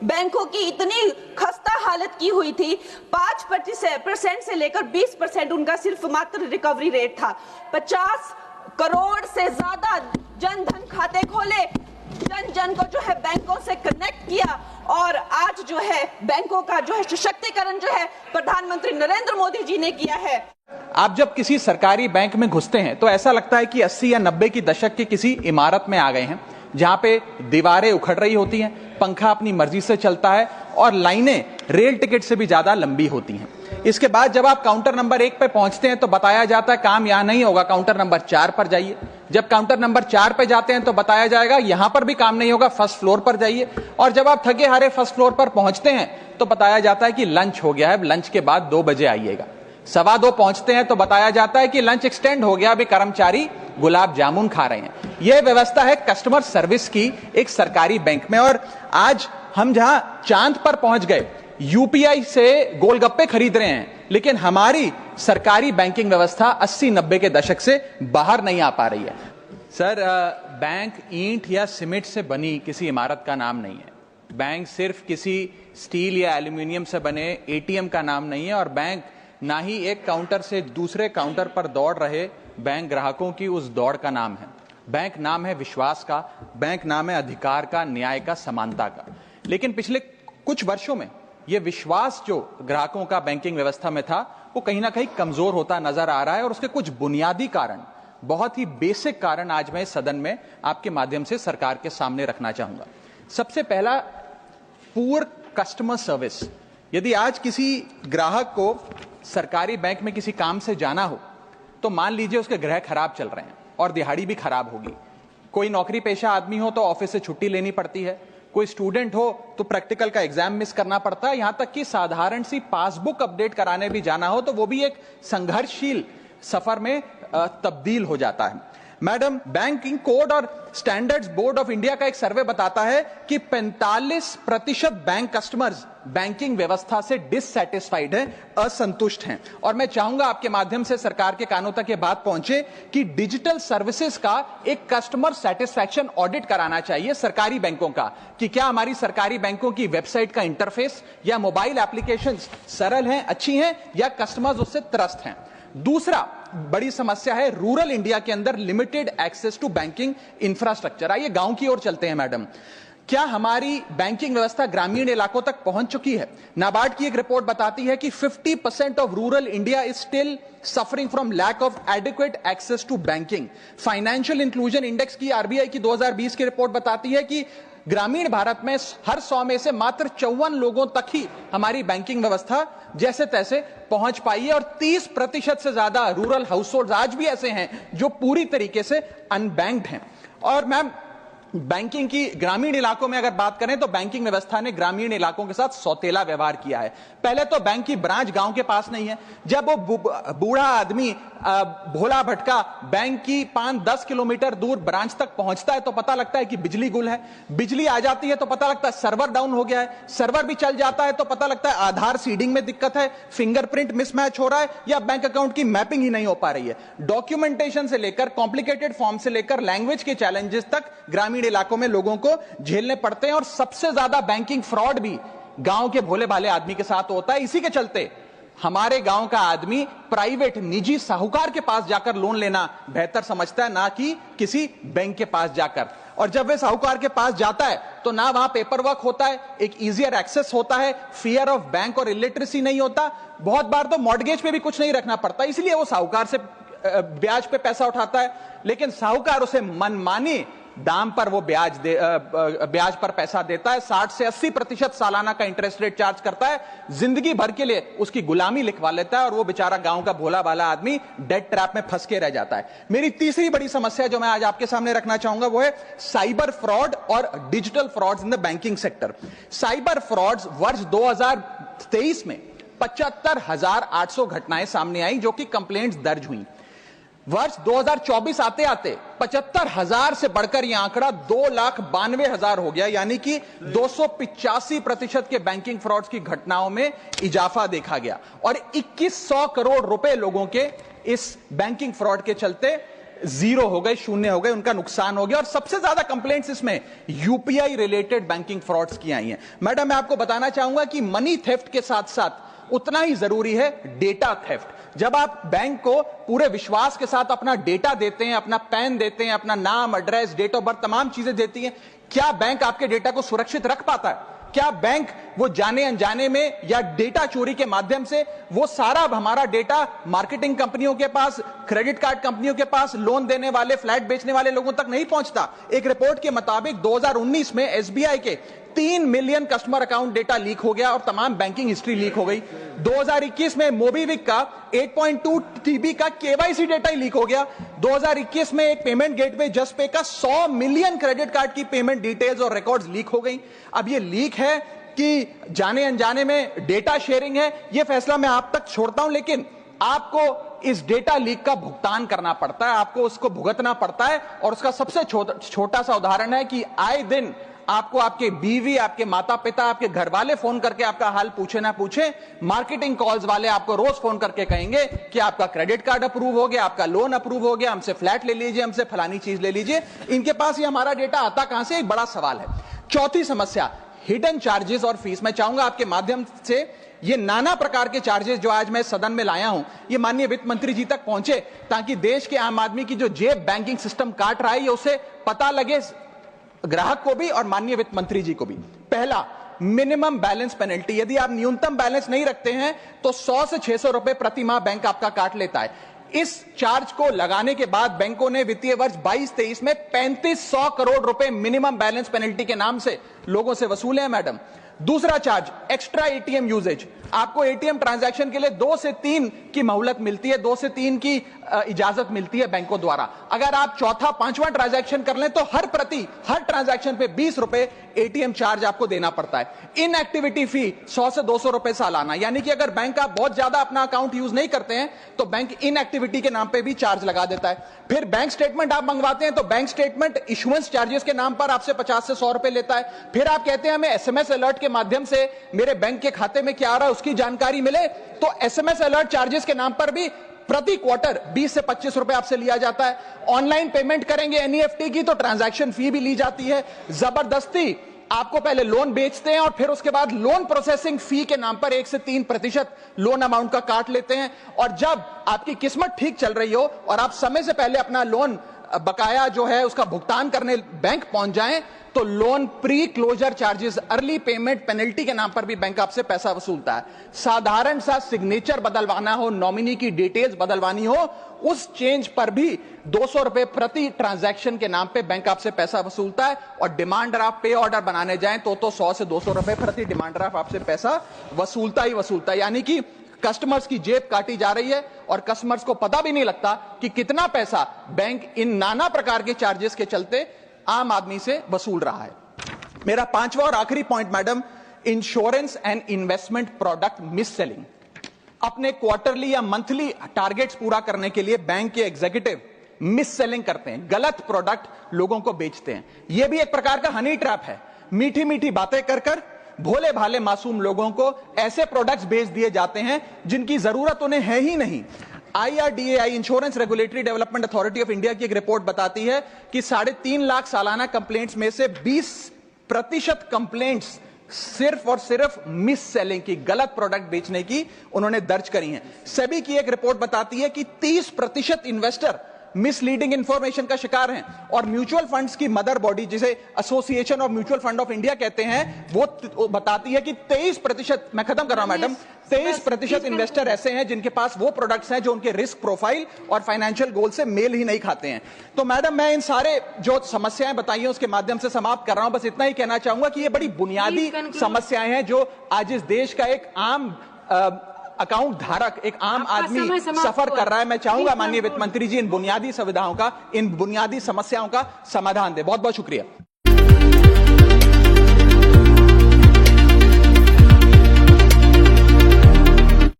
बैंकों की इतनी खस्ता हालत की हुई थी। 5% से लेकर 20% उनका सिर्फ मात्र रिकवरी रेट था। 50 करोड़ से ज्यादा जन धन खाते खोले, जन जन को जो है बैंकों से कनेक्ट किया, और आज जो है बैंकों का जो है सशक्तिकरण जो है प्रधानमंत्री नरेंद्र मोदी जी ने किया है। आप जब किसी सरकारी बैंक में घुसते हैं तो ऐसा लगता है कि 80 या 90 की दशक के किसी इमारत में आ गए हैं, जहां पे दीवारें उखड़ रही होती हैं, पंखा अपनी मर्जी से चलता है और लाइनें रेल टिकट से भी ज्यादा लंबी होती हैं। इसके बाद जब आप काउंटर नंबर 1 पे पहुंचते हैं तो बताया जाता है काम यहां नहीं होगा, काउंटर नंबर 4 पर जाइए। जब काउंटर नंबर 4 पे जाते हैं तो बताया जाएगा यहां पर भी काम नहीं होगा, फर्स्ट फ्लोर पर जाइए। और जब आप थके हारे फर्स्ट फ्लोर पर पहुंचते हैं तो बताया जाता है कि लंच हो गया है, लंच के बाद 2 बजे आइएगा। 2:15 पहुंचते हैं तो बताया जाता है कि लंच एक्सटेंड हो गया, अभी कर्मचारी गुलाब जामुन खा रहे हैं। यह व्यवस्था है कस्टमर सर्विस की एक सरकारी बैंक में। और आज हम जहां चांद पर पहुंच गए, यूपीआई से गोलगप्पे खरीद रहे हैं, लेकिन हमारी सरकारी बैंकिंग व्यवस्था 80-90 के दशक से बाहर नहीं आ पा रही है। सर, बैंक ईंट या सीमेंट से बनी किसी इमारत का नाम नहीं है। बैंक सिर्फ किसी स्टील या एल्यूमिनियम से बने एटीएम का नाम नहीं है, और बैंक ना ही एक काउंटर से दूसरे काउंटर पर दौड़ रहे बैंक ग्राहकों की उस दौड़ का नाम है। बैंक नाम है विश्वास का, बैंक नाम है अधिकार का, न्याय का, समानता का। लेकिन पिछले कुछ वर्षों में यह विश्वास जो ग्राहकों का बैंकिंग व्यवस्था में था, वो कहीं ना कहीं कमजोर होता नजर आ रहा है। और उसके कुछ बुनियादी कारण, बहुत ही बेसिक कारण आज मैं सदन में आपके माध्यम से सरकार के सामने रखना चाहूंगा। सबसे पहला, पुअर कस्टमर सर्विस। यदि आज किसी ग्राहक को सरकारी बैंक में किसी काम से जाना हो तो मान लीजिए उसके ग्रह खराब चल रहे हैं और दिहाड़ी भी खराब होगी। कोई नौकरी पेशा आदमी हो तो ऑफिस से छुट्टी लेनी पड़ती है, कोई स्टूडेंट हो तो प्रैक्टिकल का एग्जाम मिस करना पड़ता है, यहां तक कि साधारण सी पासबुक अपडेट कराने भी जाना हो तो वो भी एक संघर्षशील सफर में तब्दील हो जाता है। मैडम, बैंकिंग कोड और स्टैंडर्ड्स बोर्ड ऑफ इंडिया का एक सर्वे बताता है कि 45% बैंक कस्टमर्स बैंकिंग व्यवस्था से डिससैटिस्फाइड हैं, असंतुष्ट हैं। और मैं चाहूंगा आपके माध्यम से सरकार के कानों तक ये बात पहुंचे कि डिजिटल सर्विसेज का एक कस्टमर सेटिस्फैक्शन ऑडिट कराना चाहिए सरकारी बैंकों का, कि क्या हमारी सरकारी बैंकों की वेबसाइट का इंटरफेस या मोबाइल एप्लीकेशंस सरल हैं, अच्छी हैं, या कस्टमर्स उससे त्रस्त हैं। दूसरा बड़ी समस्या है रूरल इंडिया के अंदर limited access to banking infrastructure. आइए गांव की ओर चलते हैं। मैडम, क्या हमारी बैंकिंग व्यवस्था ग्रामीण इलाकों तक पहुंच चुकी है? नाबार्ड की एक रिपोर्ट बताती है कि 50% of rural India is still suffering from lack of adequate access to banking. Financial inclusion index की, आरबीआई की 2020 की रिपोर्ट बताती है कि ग्रामीण भारत में हर 100 में से मात्र 54 लोगों तक ही हमारी बैंकिंग व्यवस्था जैसे तैसे पहुंच पाई है, और 30% से ज्यादा रूरल हाउसहोल्ड आज भी ऐसे हैं जो पूरी तरीके से अनबैंक्ड हैं। और मैम, बैंकिंग की ग्रामीण इलाकों में अगर बात करें तो बैंकिंग व्यवस्था ने ग्रामीण इलाकों के साथ सौतेला व्यवहार किया है। पहले तो बैंक की ब्रांच गांव के पास नहीं है। जब वो बूढ़ा आदमी भोला भटका बैंक की 5-10 किलोमीटर दूर ब्रांच तक पहुंचता है तो पता लगता है कि बिजली गुल है। बिजली आ जाती है तो पता लगता है सर्वर डाउन हो गया है। सर्वर भी चल जाता है तो पता लगता है आधार सीडिंग में दिक्कत है, फिंगरप्रिंट मिसमैच हो रहा है, या बैंक अकाउंट की मैपिंग ही नहीं हो पा रही है। डॉक्यूमेंटेशन से लेकर कॉम्प्लिकेटेड फॉर्म से लेकर लैंग्वेज के चैलेंजेस तक ग्रामीण इलाकों में लोगों को झेलने पड़ते हैं। और सबसे ज्यादा बैंकिंग फ्रॉड भी गांव के भोले भाले आदमी के साथ होता है। इसी के चलते हमारे गांव का आदमी प्राइवेट निजी साहूकार के पास जाकर लोन लेना बेहतर समझता है, ना कि किसी बैंक के पास जाकर। और जब वे साहूकार के पास जाता है तो ना वहां पेपर वर्क होता है, एक इजियर एक्सेस होता है, फियर ऑफ बैंक और इलिटरेसी नहीं होता, बहुत बार तो मॉर्गेज पे भी कुछ नहीं रखना पड़ता, इसलिए वो साहूकार से ब्याज पे पैसा उठाता है। लेकिन साहूकार उसे मनमानी दाम पर वो ब्याज पर पैसा देता है। 60 से 80% सालाना का इंटरेस्ट रेट चार्ज करता है, जिंदगी भर के लिए उसकी गुलामी लिखवा लेता है, और वो बेचारा गांव का भोला भाला आदमी डेट ट्रैप में फंस के रह जाता है। मेरी तीसरी बड़ी समस्या जो मैं आज आपके सामने रखना चाहूंगा वो है साइबर फ्रॉड और digital frauds in the banking sector. Cyber frauds वर्ष 2023 में 75,800 घटनाएं सामने आई जो कि कंप्लेंट्स दर्ज हुई। वर्ष 2024 आते आते 75,000 से बढ़कर यह आंकड़ा 2,92,000 हो गया, यानी कि 285% के बैंकिंग फ्रॉड्स की घटनाओं में इजाफा देखा गया। और 2100 करोड़ रुपए लोगों के इस बैंकिंग फ्रॉड के चलते जीरो हो गए, शून्य हो गए, उनका नुकसान हो गया। और सबसे ज्यादा कंप्लेंट्स इसमें यूपीआई रिलेटेड बैंकिंग फ्रॉड्स की आई हैं। मैडम, मैं आपको बताना चाहूंगा कि मनी थेफ्ट के साथ साथ उतना ही जरूरी है डेटा थेफ्ट। जब आप बैंक को पूरे विश्वास के साथ अपना डेटा देते हैं, अपना पैन देते हैं, अपना नाम, एड्रेस, डेट ऑफ बर्थ, तमाम चीजें देती हैं, क्या बैंक आपके डेटा को सुरक्षित रख पाता है? क्या बैंक वो जाने अनजाने में या डेटा चोरी के माध्यम से वो सारा हमारा डेटा मार्केटिंग कंपनियों के पास, क्रेडिट कार्ड कंपनियों के पास, लोन देने वाले, फ्लैट बेचने वाले लोगों तक नहीं पहुंचता? एक रिपोर्ट के मुताबिक 2019 में एसबीआई के 3 million customer account data leak हो गया और तमाम बैंकिंग हिस्ट्री लीक हो गई। 2021 में मोबीविक का 8.2 टीबी का केवाईसी डेटा ही लीक हो गया। 2021 में एक पेमेंट गेटवे जस्पे का 100 मिलियन क्रेडिट कार्ड की पेमेंट डिटेल्स और रिकॉर्ड्स लीक हो गई। अब ये लीक है कि जाने अनजाने में डेटा शेयरिंग है, यह फैसला मैं आप तक छोड़ता हूं, लेकिन आपको इस डेटा लीक का भुगतान करना पड़ता है, आपको उसको भुगतना पड़ता है। और उसका सबसे छोटा सा उदाहरण है कि आए दिन आपको आपके बीवी, आपके माता पिता, आपके घर वाले फोन करके आपका हाल पूछे ना पूछे, मार्केटिंग कॉल्स वाले आपको रोज फोन करके कहेंगे कि आपका क्रेडिट कार्ड अप्रूव हो गया, आपका लोन अप्रूव हो गया, हमसे फ्लैट ले लीजिए, हमसे फलानी चीज ले लीजिए। इनके पास ये हमारा डेटा आता कहां से, एक बड़ा सवाल है। चौथी समस्या, हिडन चार्जेस और फीस। मैं चाहूंगा आपके माध्यम से ये नाना प्रकार के चार्जेस जो आज मैं सदन में लाया हूं, ये माननीय वित्त मंत्री जी तक पहुंचे, ताकि देश के आम आदमी की जो जेब बैंकिंग सिस्टम काट रहा है, ये उसे पता लगे, ग्राहक को भी और माननीय वित्त मंत्री जी को भी। पहला, मिनिमम बैलेंस पेनल्टी। यदि आप न्यूनतम बैलेंस नहीं रखते हैं तो 100 से 600 रुपए प्रति माह बैंक आपका काट लेता है। इस चार्ज को लगाने के बाद बैंकों ने वित्तीय वर्ष 22-23 में 3500 करोड़ रुपए मिनिमम बैलेंस पेनल्टी के नाम से लोगों से वसूले हैं। मैडम, दूसरा चार्ज, एक्स्ट्रा एटीएम यूजेज। आपको एटीएम ट्रांजैक्शन के लिए 2 से 3 की मोहलत मिलती है, 2 से 3 की इजाजत मिलती है बैंकों द्वारा। अगर आप चौथा, पांचवा ट्रांजैक्शन कर लें तो हर ट्रांजैक्शन पे 20 रुपए एटीएम चार्ज आपको देना पड़ता है। इनएक्टिविटी फी 100 से 200 रुपए सालाना, यानी कि अगर बैंक आप बहुत ज्यादा अपना अकाउंट यूज नहीं करते हैं तो बैंक इनएक्टिविटी के नाम पे भी चार्ज लगा देता है। फिर बैंक स्टेटमेंट आप मंगवाते हैं तो बैंक स्टेटमेंट इशुएंस चार्जेस के नाम पर आपसे 50 से 100 रुपए लेता है। फिर आप कहते हैं हमें एसएमएस अलर्ट के माध्यम से मेरे बैंक के खाते में क्या आ रहा है उसकी जानकारी मिले, तो एसएमएस अलर्ट चार्जेस के नाम पर भी प्रति क्वार्टर 20 से 25 रुपए आपसे लिया जाता है। ऑनलाइन पेमेंट करेंगे एनईएफटी की तो ट्रांजैक्शन फी भी ली जाती है। जबरदस्ती आपको पहले लोन बेचते हैं और फिर उसके बाद लोन प्रोसेसिंग फी के नाम पर 1 से 3% लोन अमाउंट का काट लेते हैं। और जब आपकी किस्मत ठीक चल रही हो और आप समय से पहले अपना लोन बकाया जो है उसका भुगतान करने बैंक पहुंच जाएं तो loan pre closure charges, early payment penalty के नाम पर भी बैंक आपसे पैसा वसूलता है। साधारण सा सिग्नेचर बदलवाना हो, नॉमिनी की डिटेल्स बदलवानी हो, उस चेंज पर भी 200 रुपए प्रति ट्रांजैक्शन के नाम पे बैंक आपसे पैसा वसूलता है। और डिमांड ड्राफ्ट, पे ऑर्डर बनाने जाएं तो 100 से 200 रुपए प्रति डिमांड ड्राफ्ट आपसे पैसा वसूलता ही वसूलता है। यानी कि कस्टमर्स की जेब काटी जा रही है और कस्टमर्स को पता भी नहीं लगता कि कितना पैसा बैंक इन नाना प्रकार के चार्जेस के चलते आम आदमी से वसूल रहा है। मेरा पांचवा और आखिरी point madam, insurance and investment product miss selling. अपने क्वार्टरली या मंथली टारगेट्स पूरा करने के लिए बैंक के एग्जीक्यूटिव मिस सेलिंग करते हैं, गलत प्रोडक्ट लोगों को बेचते हैं। यह भी एक प्रकार का हनी ट्रैप है। मीठी मीठी बातें कर भोले भाले मासूम लोगों को ऐसे प्रोडक्ट्स बेच दिए जाते हैं जिनकी जरूरत उन्हें है ही नहीं। IRDAI, insurance regulatory development authority of India की एक रिपोर्ट बताती है कि 3.5 लाख सालाना कंप्लेंट्स में से 20% कंप्लेंट्स सिर्फ और सिर्फ मिस सेलिंग की, गलत प्रोडक्ट बेचने की उन्होंने दर्ज करी हैं। सेबी की एक रिपोर्ट बताती है कि 30% इन्वेस्टर मिसलीडिंग इंफॉर्मेशन का शिकार हैं। और म्यूचुअल फंड्स की मदर बॉडी, जिसे association of mutual fund of India कहते हैं, वो बताती है कि 23%, मैं खत्म कर रहा हूं मैडम, 23% इन्वेस्टर ऐसे हैं जिनके पास वो प्रोडक्ट्स हैं जो उनके रिस्क प्रोफाइल और फाइनेंशियल गोल से मेल ही नहीं खाते हैं। तो मैडम, मैं इन सारे जो समस्याएं बताई हैं उसके माध्यम से समाप्त कर रहा हूं। बस इतना ही कहना चाहूंगा कि ये बड़ी बुनियादी समस्याएं हैं जो आज इस देश का एक आम अकाउंट धारक, एक आम आदमी सफर कर रहा है। मैं चाहूंगा माननीय वित्त मंत्री जी इन बुनियादी सुविधाओं का, इन बुनियादी समस्याओं का समाधान दे। बहुत बहुत शुक्रिया।